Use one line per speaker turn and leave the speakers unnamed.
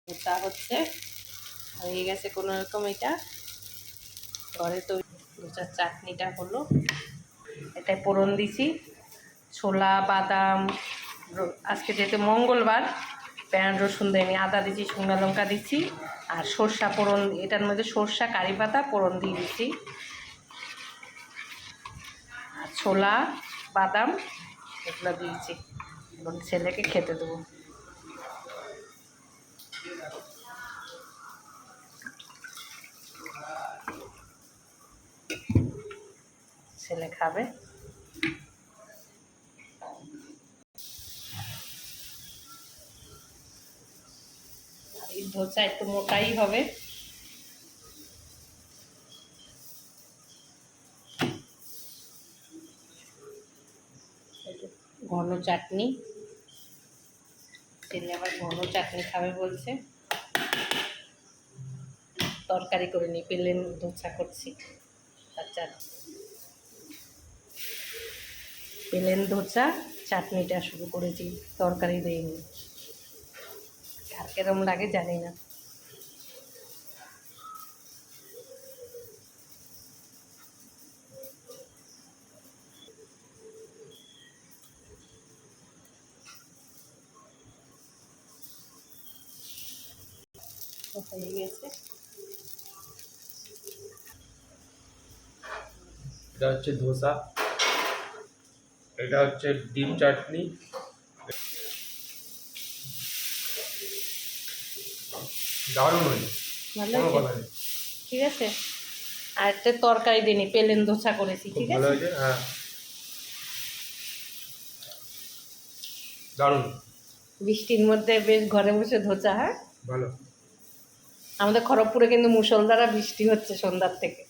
এটা হচ্ছে হয়ে গেছে কোনো রকম। এটা ঘরে তো ধোসার চাটনিটা হলো, এটাই ফোড়ন দিছি ছোলা বাদাম। আজকে যেহেতু মঙ্গলবার পেঁয়াজ রসুন দেয়নি, আদা দিচ্ছি, শুকনো লঙ্কা দিচ্ছি আর সর্ষা ফোড়ন, এটার মধ্যে সর্ষা কারি পাতা ফোড়ন দিয়ে দিচ্ছি আর ছোলা বাদাম এগুলো দিয়েছি এবং ছেলেকে খেতে দেবো। ছেলে খাবে। আর এই ধোসা একটু মোটাই হবে। ঘন চাটনি, ছেলে আবার ঘন চাটনি খাবে বলছে। তরকারি করে নি, প্লেন ধোসা করছি। আচ্ছা, প্লেন ধোসা চাটনিটা শুরু করেছি, তরকারি দেইনি। আর কেরম লাগে জানি না। হয়ে গেছে।
এটা হচ্ছে ধোসা, এটা হচ্ছে ডিম চাটনি, দারুণ হয়েছে,
ভালো
কোনো কথা
হয়েছে,
নেই।
ঠিক আছে। আর একটা তরকারি দিইনি, প্লেন ধোসা করেছি,
খুব
ঠিক
ভালো
আছে।
হয়েছে, হ্যাঁ দারুণ।
বৃষ্টির মধ্যে বেশ ঘরে বসে ধোসা। হ্যাঁ,
ভালো।
আমাদের খড়গপুরে কিন্তু মুষলধারা বৃষ্টি হচ্ছে সন্ধ্যার থেকে।